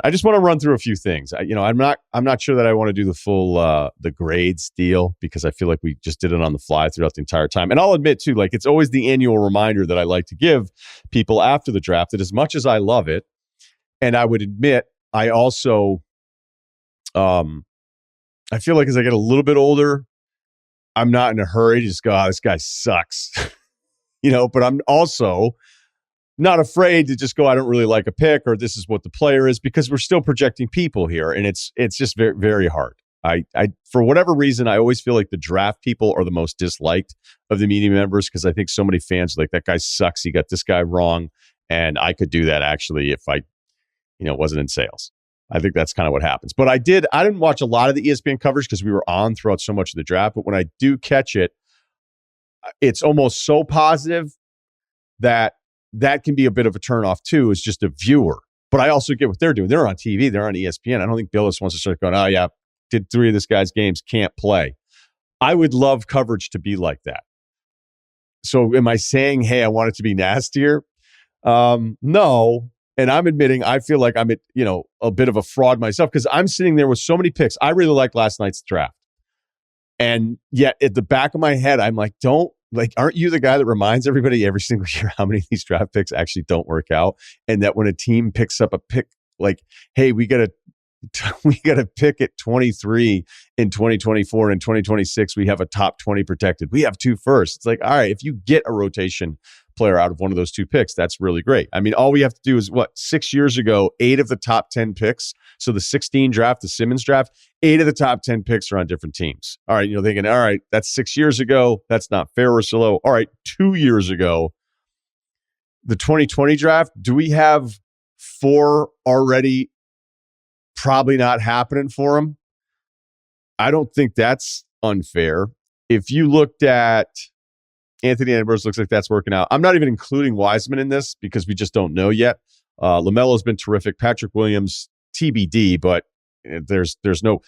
I just want to run through a few things. I'm not sure that I want to do the full the grades deal because I feel like we just did it on the fly throughout the entire time. And I'll admit too, like it's always the annual reminder that I like to give people after the draft that as much as I love it, and I would admit I also I feel like as I get a little bit older, I'm not in a hurry to just go, this guy sucks. But I'm also not afraid to just go, I don't really like a pick or this is what the player is because we're still projecting people here. And it's just very, very hard. I for whatever reason, I always feel like the draft people are the most disliked of the media members because I think so many fans are like, that guy sucks. He got this guy wrong. And I could do that actually if I, wasn't in sales. I think that's kind of what happens. But I didn't watch a lot of the ESPN coverage because we were on throughout so much of the draft. But when I do catch it, it's almost so positive that can be a bit of a turnoff too, as just a viewer. But I also get what they're doing. They're on TV. They're on ESPN. I don't think Billis wants to start going, oh yeah, did 3 of this guy's games, can't play. I would love coverage to be like that. So am I saying, hey, I want it to be nastier? No. And I'm admitting I feel like I'm a bit of a fraud myself because I'm sitting there with so many picks. I really liked last night's draft. And yet at the back of my head, I'm like, aren't you the guy that reminds everybody every single year how many of these draft picks actually don't work out? And that when a team picks up a pick, like, hey, we got to pick at 23 in 2024 and 2026, we have a top 20 protected. We have 2 firsts. It's like, all right, if you get a rotation player out of one of those 2 picks, that's really great. I mean, all we have to do is 6 years ago, 8 of the top 10 picks. So the 16 draft, the Simmons draft, 8 of the top 10 picks are on different teams. All right, thinking, all right, that's 6 years ago. That's not fair, Russillo. All right, 2 years ago, the 2020 draft, do we have 4 already probably not happening for him? I don't think that's unfair. If you looked at Anthony Edwards, looks like that's working out. I'm not even including Wiseman in this because we just don't know yet. LaMelo's been terrific. Patrick Williams, TBD, but there's no...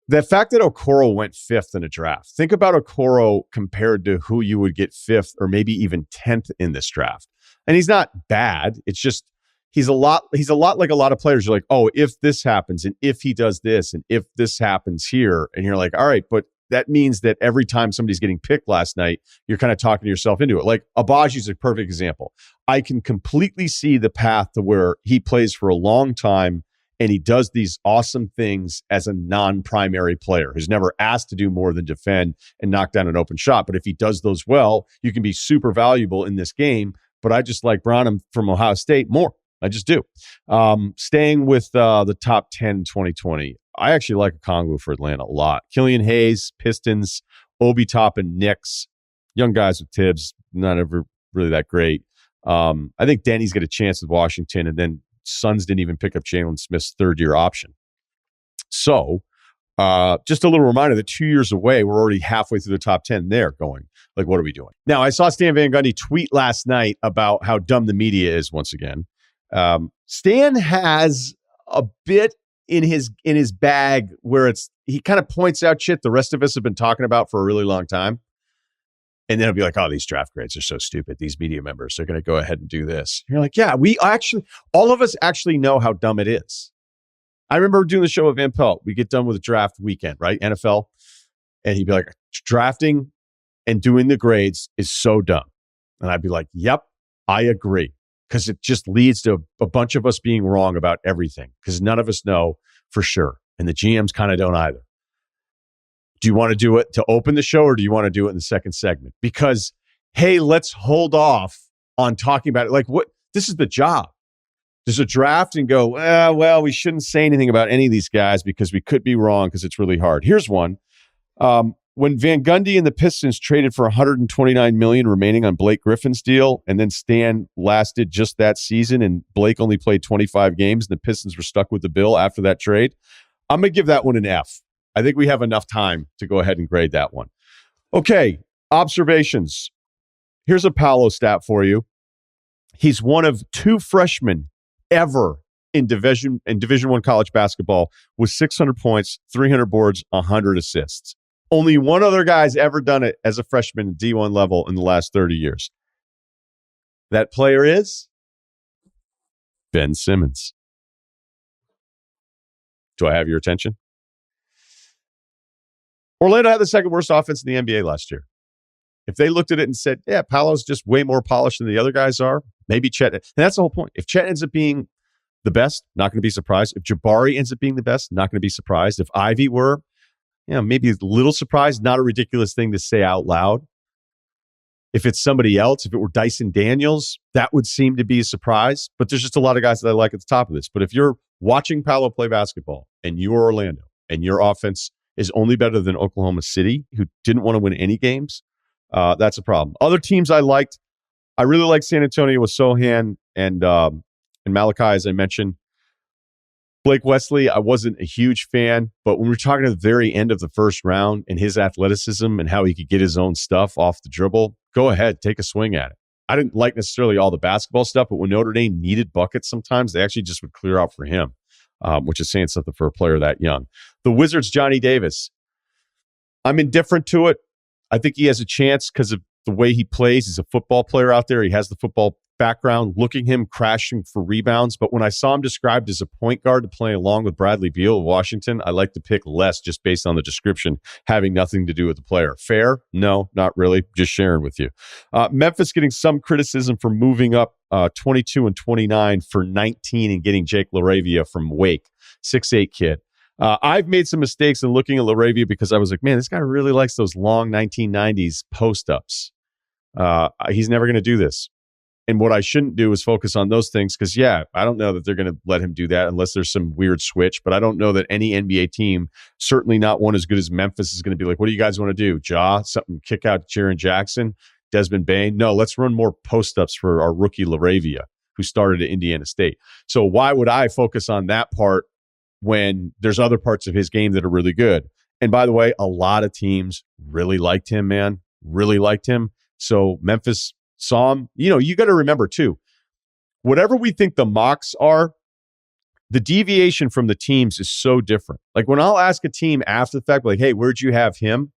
The fact that Okoro went 5th in a draft. Think about Okoro compared to who you would get 5th or maybe even 10th in this draft. And he's not bad. It's just he's a lot like a lot of players. You're like, oh, if this happens and if he does this and if this happens here, and you're like, all right, but that means that every time somebody's getting picked last night, you're kind of talking yourself into it. Like Abaji's a perfect example. I can completely see the path to where he plays for a long time and he does these awesome things as a non-primary player who's never asked to do more than defend and knock down an open shot. But if he does those well, you can be super valuable in this game. But I just like Branham from Ohio State more. I just do. Staying with the top 10 in 2020, I actually like Okongwu for Atlanta a lot. Killian Hayes, Pistons, Obi Toppin, Knicks, young guys with Tibbs, not ever really that great. I think Denny's got a chance with Washington, and then Suns didn't even pick up Jalen Smith's 3rd-year option. So just a little reminder that 2 years away, we're already halfway through the top 10 there going, like, what are we doing? Now, I saw Stan Van Gundy tweet last night about how dumb the media is once again. Stan has a bit in his bag where he kind of points out shit the rest of us have been talking about for a really long time. And then he'll be like, oh, these draft grades are so stupid. These media members, they're going to go ahead and do this. And you're like, yeah, all of us actually know how dumb it is. I remember doing the show with Van Pelt. We get done with the draft weekend, right? NFL. And he'd be like, drafting and doing the grades is so dumb. And I'd be like, yep, I agree. Because it just leads to a bunch of us being wrong about everything. Because none of us know for sure. And the GMs kind of don't either. Do you want to do it to open the show or do you want to do it in the second segment? Because, hey, let's hold off on talking about it. Like, what? This is the job. There's a draft and go, well, we shouldn't say anything about any of these guys because we could be wrong because it's really hard. Here's one. When Van Gundy and the Pistons traded for $129 million remaining on Blake Griffin's deal, and then Stan lasted just that season, and Blake only played 25 games, and the Pistons were stuck with the bill after that trade, I'm going to give that one an F. I think we have enough time to go ahead and grade that one. Okay, observations. Here's a Paolo stat for you. He's one of 2 freshmen ever in Division I college basketball with 600 points, 300 boards, 100 assists. Only one other guy's ever done it as a freshman at D1 level in the last 30 years. That player is Ben Simmons. Do I have your attention? Orlando had the second worst offense in the NBA last year. If they looked at it and said, yeah, Paolo's just way more polished than the other guys are, maybe Chet. And that's the whole point. If Chet ends up being the best, not going to be surprised. If Jabari ends up being the best, not going to be surprised. If Ivy were, maybe a little surprised, not a ridiculous thing to say out loud. If it's somebody else, if it were Dyson Daniels, that would seem to be a surprise. But there's just a lot of guys that I like at the top of this. But if you're watching Paolo play basketball and you're Orlando and your offense is only better than Oklahoma City, who didn't want to win any games, that's a problem. Other teams I liked, I really liked San Antonio with Sohan and Malachi, as I mentioned. Blake Wesley, I wasn't a huge fan, but when we're talking at the very end of the first round and his athleticism and how he could get his own stuff off the dribble, go ahead, take a swing at it. I didn't like necessarily all the basketball stuff, but when Notre Dame needed buckets sometimes, they actually just would clear out for him, which is saying something for a player that young. The Wizards, Johnny Davis. I'm indifferent to it. I think he has a chance because of the way he plays. He's a football player out there. He has the football background, looking him crashing for rebounds. But when I saw him described as a point guard to play along with Bradley Beal of Washington, I like to pick less just based on the description, having nothing to do with the player. Fair? No, not really. Just sharing with you. Memphis getting some criticism for moving up 22 and 29 for 19 and getting Jake LaRavia from Wake, 6'8" kid. I've made some mistakes in looking at LaRavia because I was like, man, this guy really likes those long 1990s post-ups. He's never going to do this. And what I shouldn't do is focus on those things because, I don't know that they're going to let him do that unless there's some weird switch. But I don't know that any NBA team, certainly not one as good as Memphis, is going to be like, what do you guys want to do? Something kick out Jaren Jackson, Desmond Bane? No, let's run more post-ups for our rookie LaRavia, who started at Indiana State. So why would I focus on that part when there's other parts of his game that are really good? And by the way, a lot of teams really liked him, man. Really liked him. So Memphis saw him. You got to remember, too, whatever we think the mocks are, the deviation from the teams is so different. Like when I'll ask a team after the fact, like, hey, where'd you have him?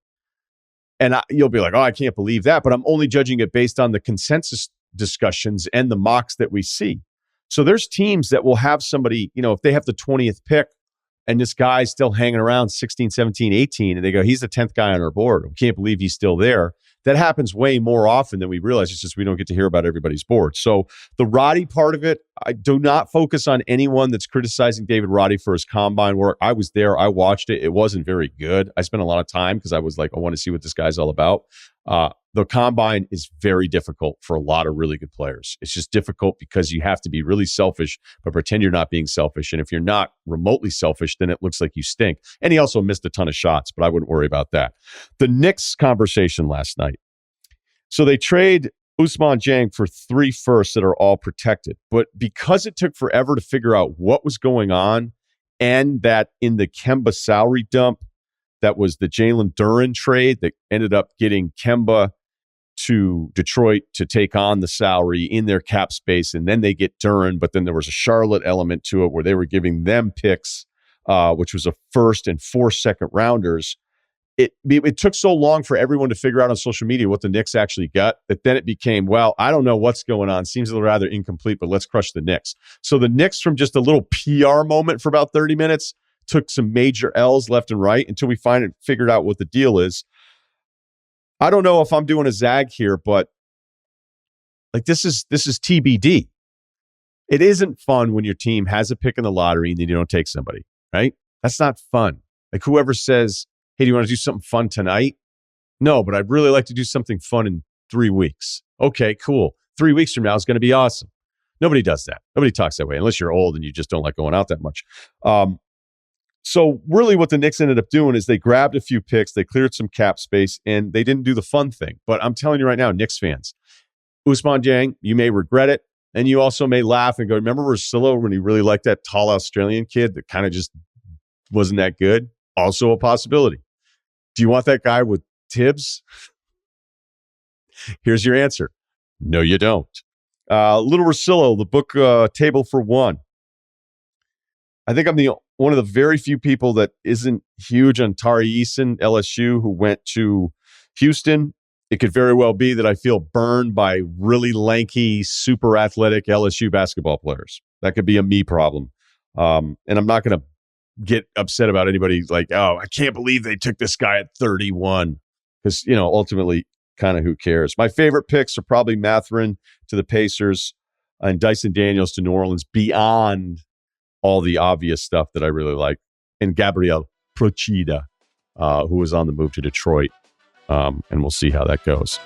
And you'll be like, oh, I can't believe that. But I'm only judging it based on the consensus discussions and the mocks that we see. So there's teams that will have somebody, if they have the 20th pick and this guy's still hanging around 16, 17, 18, and they go, he's the 10th guy on our board. We can't believe he's still there. That happens way more often than we realize. It's just we don't get to hear about everybody's board. So the Roddy part of it, I do not focus on anyone that's criticizing David Roddy for his combine work. I was there. I watched it. It wasn't very good. I spent a lot of time because I was like, I want to see what this guy's all about. The combine is very difficult for a lot of really good players. It's just difficult because you have to be really selfish, but pretend you're not being selfish. And if you're not remotely selfish, then it looks like you stink. And he also missed a ton of shots, but I wouldn't worry about that. The Knicks conversation last night. So they trade Ousmane Dieng for 3 firsts that are all protected. But because it took forever to figure out what was going on, and that in the Kemba salary dump, that was the Jalen Duren trade that ended up getting Kemba to Detroit to take on the salary in their cap space, and then they get Duren, but then there was a Charlotte element to it where they were giving them picks, which was a first and 4 second rounders. It took so long for everyone to figure out on social media what the Knicks actually got that then it became, well, I don't know what's going on. Seems rather incomplete, but let's crush the Knicks. So the Knicks, from just a little PR moment for about 30 minutes, took some major L's left and right until we figured out what the deal is. I don't know if I'm doing a zag here, but like this is TBD. It isn't fun when your team has a pick in the lottery and then you don't take somebody, right? That's not fun. Like whoever says, hey, do you want to do something fun tonight? No, but I'd really like to do something fun in 3 weeks. Okay, cool. 3 weeks from now is going to be awesome. Nobody does that. Nobody talks that way unless you're old and you just don't like going out that much. So really what the Knicks ended up doing is they grabbed a few picks, they cleared some cap space, and they didn't do the fun thing. But I'm telling you right now, Knicks fans, Ousmane Dieng, you may regret it, and you also may laugh and go, remember Russillo when he really liked that tall Australian kid that kind of just wasn't that good? Also a possibility. Do you want that guy with Tibbs? Here's your answer. No, you don't. Little Russillo, the book Table for One. I think I'm one of the very few people that isn't huge on Tari Eason, LSU, who went to Houston. It could very well be that I feel burned by really lanky, super athletic LSU basketball players. That could be a me problem. And I'm not going to get upset about anybody like, oh, I can't believe they took this guy at 31. Because, ultimately, kind of who cares? My favorite picks are probably Mathurin to the Pacers and Dyson Daniels to New Orleans, beyond all the obvious stuff that I really like. And Gabriel Procida, who was on the move to Detroit. And we'll see how that goes.